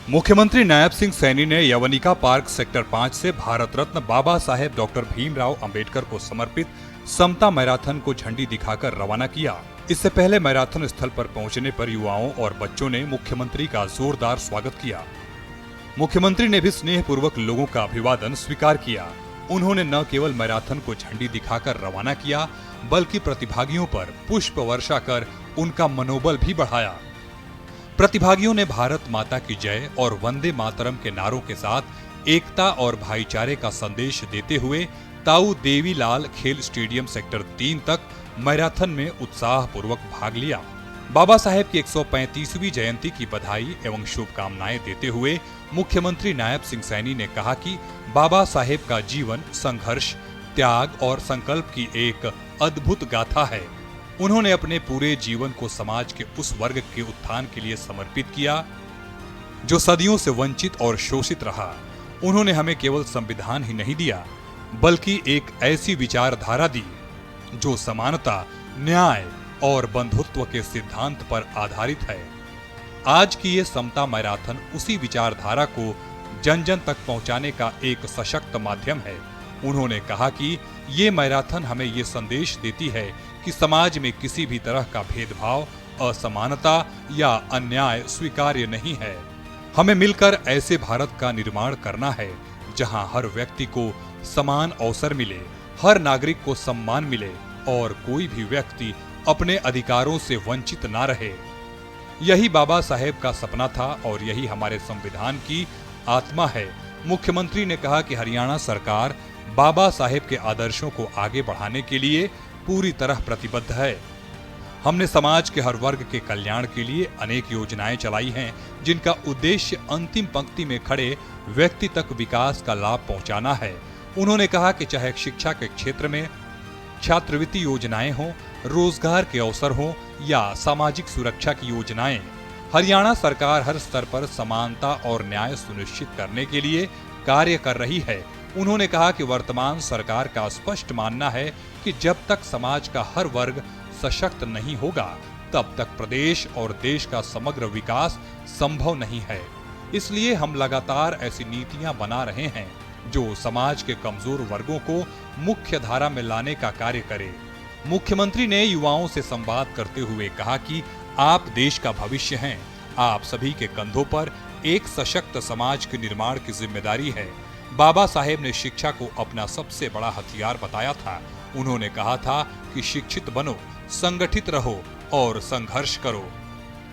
मुख्यमंत्री नायब सिंह सैनी ने यवनिका park sector 5 से भारत रत्न बाबा साहेब डॉक्टर भीमराव अंबेडकर को समर्पित समता मैराथन को झंडी दिखाकर रवाना किया। इससे पहले मैराथन स्थल पर पहुंचने पर युवाओं और बच्चों ने मुख्यमंत्री का जोरदार स्वागत किया। मुख्यमंत्री ने भी स्नेहपूर्वक लोगों का अभिवादन स्वीकार किया। उन्होंने न केवल मैराथन को झंडी दिखाकर रवाना किया, बल्कि प्रतिभागियों पर पुष्प वर्षा कर उनका मनोबल भी बढ़ाया। प्रतिभागियों ने भारत माता की जय और वंदे मातरम के नारों के साथ एकता और भाईचारे का संदेश देते हुए ताऊ देवीलाल खेल स्टेडियम सेक्टर 3 तक मैराथन में उत्साहपूर्वक भाग लिया। बाबा साहेब की 135वीं जयंती की बधाई एवं शुभकामनाएं देते हुए मुख्यमंत्री नायब सिंह सैनी ने कहा कि बाबा साहेब का जीवन संघर्ष, त्याग और संकल्प की एक अद्भुत गाथा है। उन्होंने अपने पूरे जीवन को समाज के उस वर्ग के उत्थान के लिए समर्पित किया जो सदियों से वंचित और शोषित रहा। उन्होंने हमें केवल संविधान ही नहीं दिया, बल्कि एक ऐसी विचारधारा दी जो समानता, न्याय और बंधुत्व के सिद्धांत पर आधारित है। आज की ये समता मैराथन उसी विचारधारा को जन जन तक पहुंचाने का एक सशक्त माध्यम है। उन्होंने कहा कि ये मैराथन हमें ये संदेश देती है कि समाज में किसी भी तरह का भेदभाव, असमानता या अन्याय स्वीकार्य नहीं है। हमें मिलकर ऐसे भारत का निर्माण करना है जहां हर व्यक्ति को समान अवसर मिले, हर नागरिक को सम्मान मिले और कोई भी व्यक्ति अपने अधिकारों से वंचित ना रहे। यही बाबा साहेब का सपना था और यही हमारे संविधान की आत्मा है। मुख्यमंत्री ने कहा कि हरियाणा सरकार बाबा साहेब के आदर्शों को आगे बढ़ाने के लिए पूरी तरह प्रतिबद्ध है। हमने समाज के हर वर्ग के कल्याण के लिए अनेक योजनाएं चलाई हैं, जिनका उद्देश्य अंतिम पंक्ति में खड़े व्यक्ति तक विकास का लाभ पहुंचाना है। उन्होंने कहा कि चाहे शिक्षा के क्षेत्र में छात्रवृत्ति योजनाएं हों, रोजगार के अवसर हों या सामाजिक सुरक्षा की योजनाएं, हरियाणा सरकार हर स्तर पर समानता और न्याय सुनिश्चित करने के लिए कार्य कर रही है। उन्होंने कहा कि वर्तमान सरकार का स्पष्ट मानना है कि जब तक समाज का हर वर्ग सशक्त नहीं होगा, तब तक प्रदेश और देश का समग्र विकास संभव नहीं है। इसलिए हम लगातार ऐसी नीतियां बना रहे हैं जो समाज के कमजोर वर्गों को मुख्य धारा में लाने का कार्य करे। मुख्यमंत्री ने युवाओं से संवाद करते हुए कहा कि आप देश का भविष्य हैं। आप सभी के कंधों पर एक सशक्त समाज के निर्माण की जिम्मेदारी है। बाबा साहेब ने शिक्षा को अपना सबसे बड़ा हथियार बताया था। उन्होंने कहा था कि शिक्षित बनो, संगठित रहो और संघर्ष करो।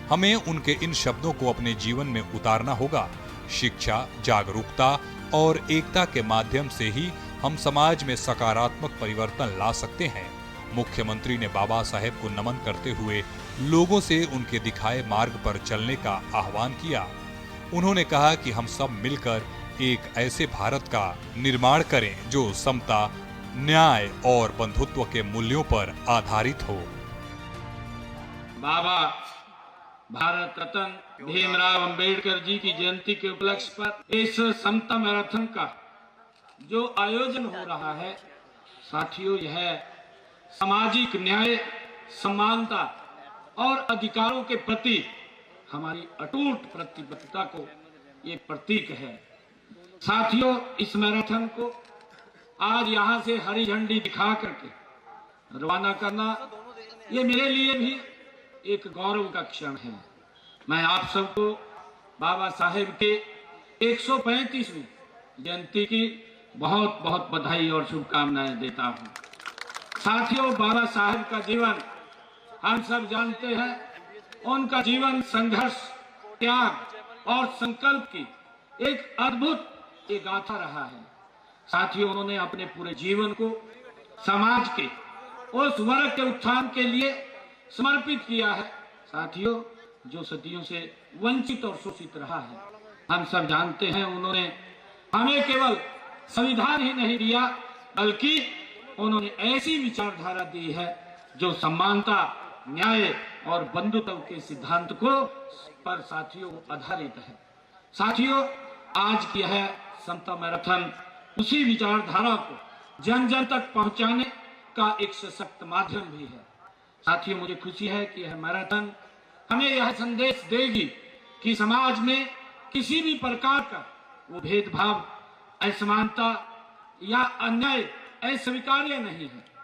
हमें उनके इन शब्दों को अपने जीवन में उतारना होगा। शिक्षा, जागरूकता और एकता के माध्यम से ही हम समाज में सकारात्मक परिवर्तन ला सकते हैं। मुख्यमंत्री ने बाबा साहेब को नमन करते हुए लोगों से उनके दिखाए मार्ग पर चलने का आह्वान किया। उन्होंने कहा कि हम सब मिलकर एक ऐसे भारत का निर्माण करें जो समता, न्याय और बंधुत्व के मूल्यों पर आधारित हो। बाबा भारत रत्न भीमराव अंबेडकर जी की जयंती के उपलक्ष्य पर इस समता मैराथन का जो आयोजन हो रहा है, साथियों, यह सामाजिक न्याय, समानता और अधिकारों के प्रति हमारी अटूट प्रतिबद्धता को ये प्रतीक है। साथियों, इस मैराथन को आज यहाँ से हरी झंडी दिखा करके रवाना करना, ये मेरे लिए भी एक गौरव का क्षण है। मैं आप सबको बाबा साहेब के 135वीं जयंती की बहुत बहुत बधाई और शुभकामनाएं देता हूँ। साथियों, बाबा साहेब का जीवन हम सब जानते हैं। उनका जीवन संघर्ष, त्याग और संकल्प की एक अद्भुत गाथा रहा है। साथियों, उन्होंने अपने पूरे जीवन को समाज के उस वर्ग के उत्थान के लिए समर्पित किया है, साथियों, जो सदियों से वंचित और शोषित रहा है। हम सब जानते हैं, उन्होंने हमें केवल संविधान ही नहीं दिया, बल्कि उन्होंने ऐसी विचारधारा दी है जो समानता, न्याय और बंधुत्व के सिद्धांत को पर साथियों आधारित है। साथियों, आज की यह समता मैराथन उसी विचारधारा को जन जन तक पहुंचाने का एक सशक्त माध्यम भी है। साथियों, मुझे खुशी है कि यह मैराथन हमें यह संदेश देगी कि समाज में किसी भी प्रकार का वो भेदभाव, असमानता या अन्याय अस्वीकार्य नहीं है।